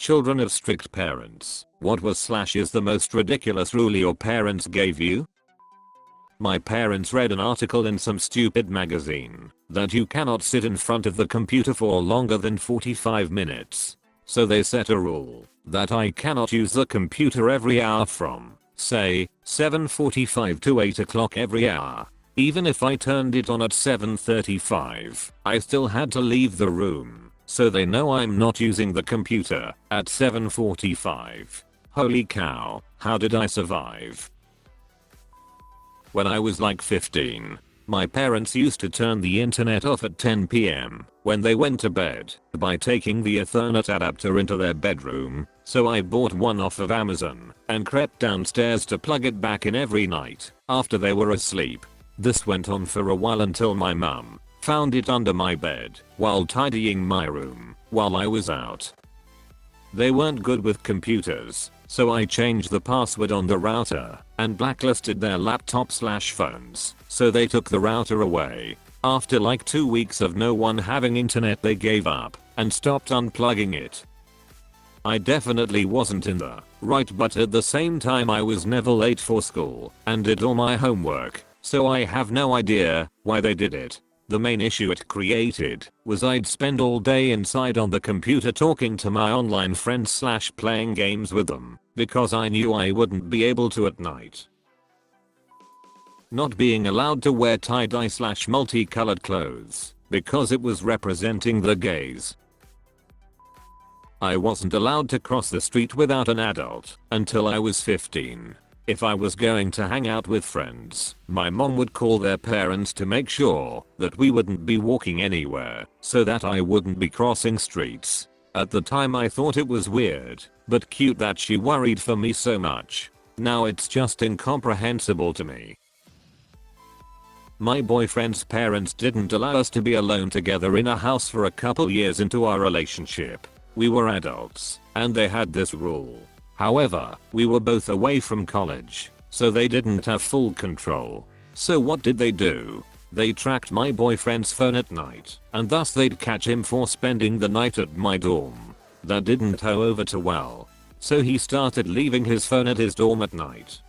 Children of strict parents, what was / is the most ridiculous rule your parents gave you? My parents read an article in some stupid magazine that you cannot sit in front of the computer for longer than 45 minutes. So they set a rule that I cannot use the computer every hour from, say, 7:45 to 8 o'clock every hour. Even if I turned it on at 7:35, I still had to leave the room, so they know I'm not using the computer at 7:45. Holy cow, how did I survive? When I was like 15, my parents used to turn the internet off at 10 PM when they went to bed by taking the Ethernet adapter into their bedroom, so I bought one off of Amazon and crept downstairs to plug it back in every night after they were asleep. This went on for a while until my mum found it under my bed while tidying my room while I was out. They weren't good with computers, so I changed the password on the router and blacklisted their laptops/phones, so they took the router away. After like 2 weeks of no one having internet, they gave up and stopped unplugging it. I definitely wasn't in the right, but at the same time I was never late for school and did all my homework, so I have no idea why they did it. The main issue it created was I'd spend all day inside on the computer talking to my online friends / playing games with them because I knew I wouldn't be able to at night. Not being allowed to wear tie-dye / multicolored clothes because it was representing the gays. I wasn't allowed to cross the street without an adult until I was 15. If I was going to hang out with friends, my mom would call their parents to make sure that we wouldn't be walking anywhere so that I wouldn't be crossing streets. At the time I thought it was weird, but cute that she worried for me so much. Now it's just incomprehensible to me. My boyfriend's parents didn't allow us to be alone together in a house for a couple years into our relationship. We were adults, and they had this rule. However, we were both away from college, so they didn't have full control. So what did they do? They tracked my boyfriend's phone at night, and thus they'd catch him for spending the night at my dorm. That didn't go over too well, so he started leaving his phone at his dorm at night.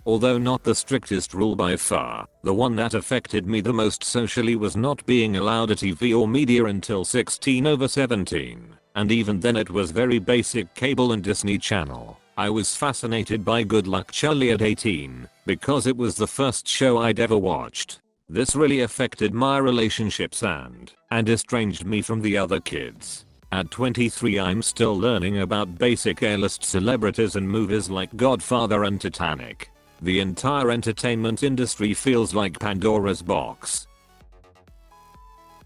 Although not the strictest rule by far, the one that affected me the most socially was not being allowed a TV or media until 16/17. And even then it was very basic cable and Disney Channel. I was fascinated by Good Luck Charlie at 18 because it was the first show I'd ever watched. This really affected my relationships and estranged me from the other kids. At 23 I'm still learning about basic A-list celebrities and movies like Godfather and Titanic. The entire entertainment industry feels like Pandora's box.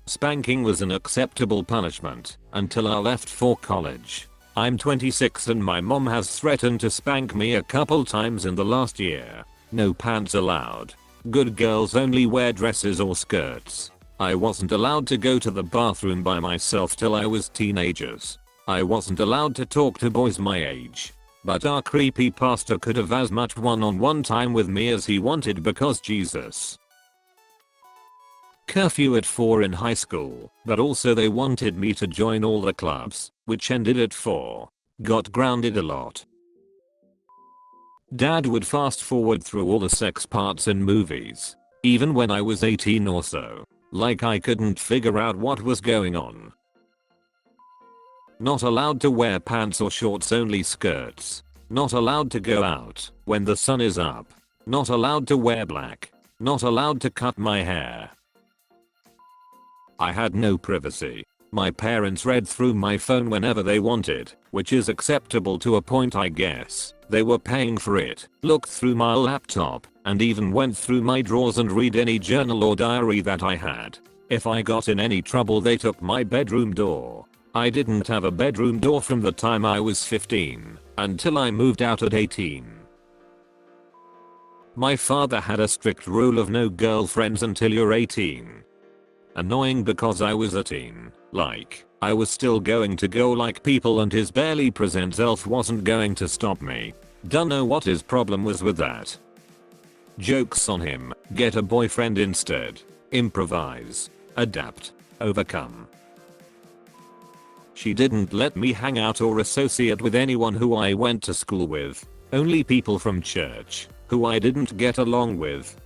Spanking was an acceptable punishment until I left for college. I'm 26 and my mom has threatened to spank me a couple times in the last year. No pants allowed. Good girls only wear dresses or skirts. I wasn't allowed to go to the bathroom by myself till I was teenagers. I wasn't allowed to talk to boys my age. But our creepy pastor could have as much one-on-one time with me as he wanted because Jesus. Curfew at 4 in high school, but also they wanted me to join all the clubs, which ended at 4. Got grounded a lot. Dad would fast forward through all the sex parts in movies, even when I was 18 or so, like I couldn't figure out what was going on. Not allowed to wear pants or shorts, only skirts. Not allowed to go out when the sun is up. Not allowed to wear black. Not allowed to cut my hair. I had no privacy. My parents read through my phone whenever they wanted, which is acceptable to a point I guess. They were paying for it, looked through my laptop, and even went through my drawers and read any journal or diary that I had. If I got in any trouble they took my bedroom door. I didn't have a bedroom door from the time I was 15 until I moved out at 18. My father had a strict rule of no girlfriends until you're 18. Annoying because I was a teen, like, I was still going to go like people and his barely present elf wasn't going to stop me. Dunno what his problem was with that. Jokes on him, get a boyfriend instead. Improvise. Adapt. Overcome. She didn't let me hang out or associate with anyone who I went to school with. Only people from church, who I didn't get along with.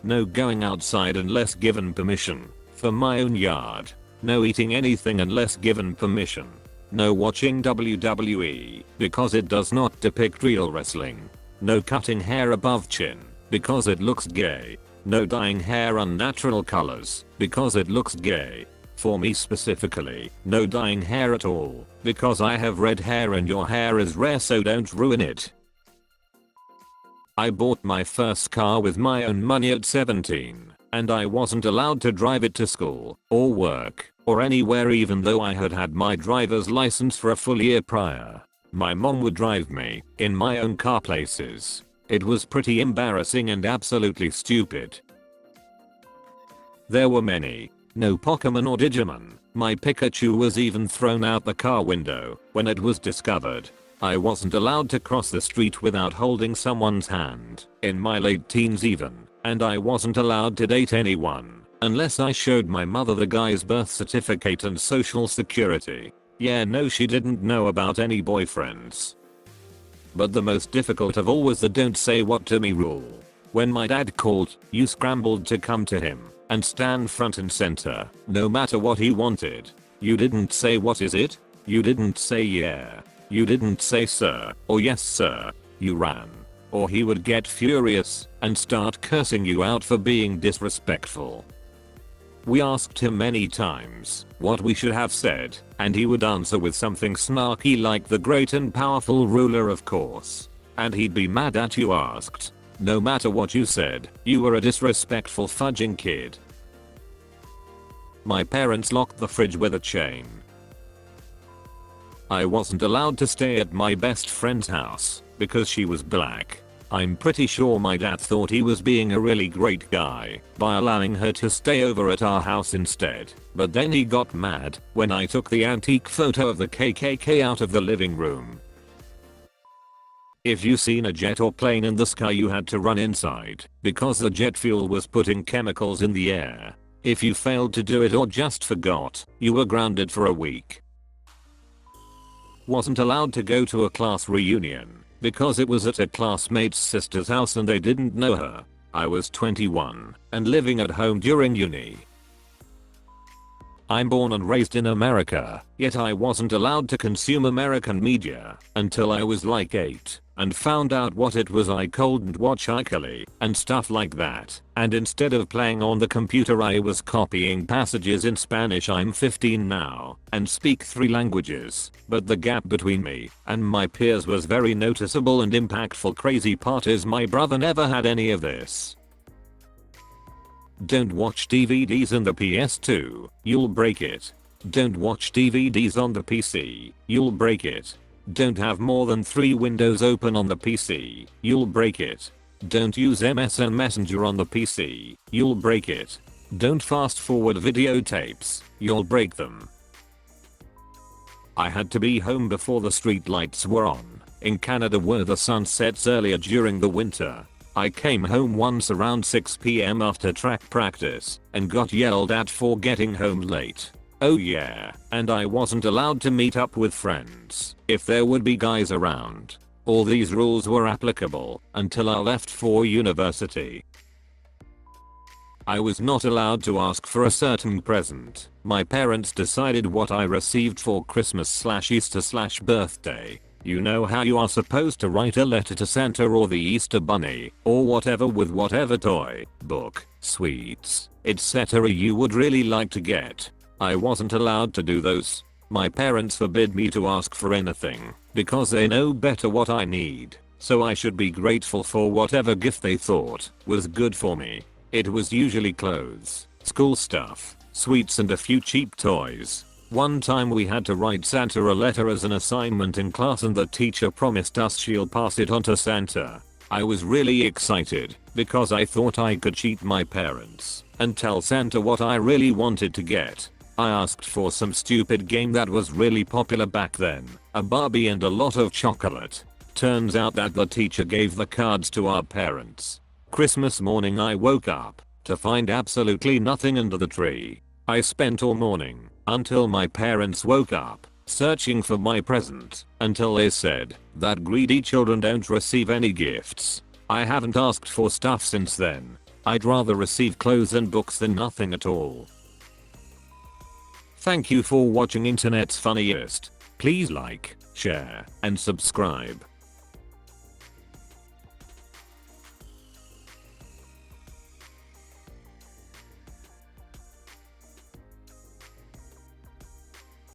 No going outside unless given permission. For my own yard. No eating anything unless given permission. No watching WWE, because it does not depict real wrestling. No cutting hair above chin, because it looks gay. No dyeing hair unnatural colors, because it looks gay. For me specifically, no dyeing hair at all, because I have red hair and your hair is rare, so don't ruin it. I bought my first car with my own money at 17, and I wasn't allowed to drive it to school, or work, or anywhere even though I had had my driver's license for a full year prior. My mom would drive me, in my own car places. It was pretty embarrassing and absolutely stupid. There were many. No Pokemon or Digimon. My Pikachu was even thrown out the car window when it was discovered. I wasn't allowed to cross the street without holding someone's hand, in my late teens even, and I wasn't allowed to date anyone, unless I showed my mother the guy's birth certificate and social security. Yeah, no, she didn't know about any boyfriends. But the most difficult of all was the don't say what to me rule. When my dad called, you scrambled to come to him and stand front and center, no matter what he wanted. You didn't say what is it? You didn't say yeah. You didn't say sir, or yes sir. You ran. Or he would get furious and start cursing you out for being disrespectful. We asked him many times what we should have said, and he would answer with something snarky like the great and powerful ruler of course. And he'd be mad at you asked. No matter what you said, you were a disrespectful fudging kid. My parents locked the fridge with a chain. I wasn't allowed to stay at my best friend's house because she was black. I'm pretty sure my dad thought he was being a really great guy by allowing her to stay over at our house instead, but then he got mad when I took the antique photo of the KKK out of the living room. If you seen a jet or plane in the sky, you had to run inside because the jet fuel was putting chemicals in the air. If you failed to do it or just forgot, you were grounded for a week. Wasn't allowed to go to a class reunion because it was at a classmate's sister's house and they didn't know her. I was 21 and living at home during uni. I'm born and raised in America, yet I wasn't allowed to consume American media until I was like 8 and found out what it was. I couldn't watch iCarly and stuff like that, and instead of playing on the computer I was copying passages in Spanish. I'm 15 now and speak 3 languages, but the gap between me and my peers was very noticeable and impactful. Crazy part is my brother never had any of this. Don't watch DVDs in the PS2, you'll break it. Don't watch DVDs on the PC, you'll break it. Don't have more than 3 windows open on the PC, you'll break it. Don't use MSN Messenger on the PC, you'll break it. Don't fast forward videotapes, you'll break them. I had to be home before the street lights were on. In Canada where the sun sets earlier during the winter. I came home once around 6 PM after track practice and got yelled at for getting home late. Oh yeah, and I wasn't allowed to meet up with friends if there would be guys around. All these rules were applicable until I left for university. I was not allowed to ask for a certain present. My parents decided what I received for Christmas/Easter/birthday. You know how you are supposed to write a letter to Santa or the Easter Bunny or whatever with whatever toy, book, sweets, etc. you would really like to get. I wasn't allowed to do those. My parents forbid me to ask for anything because they know better what I need, so I should be grateful for whatever gift they thought was good for me. It was usually clothes, school stuff, sweets and a few cheap toys. One time we had to write Santa a letter as an assignment in class and the teacher promised us she'll pass it on to Santa. I was really excited because I thought I could cheat my parents and tell Santa what I really wanted to get. I asked for some stupid game that was really popular back then, a Barbie and a lot of chocolate. Turns out that the teacher gave the cards to our parents. Christmas morning I woke up to find absolutely nothing under the tree. I spent all morning Until my parents woke up, searching for my present, until they said that greedy children don't receive any gifts. I haven't asked for stuff since then. I'd rather receive clothes and books than nothing at all. Thank you for watching Internet's Funniest. Please like, share, and subscribe.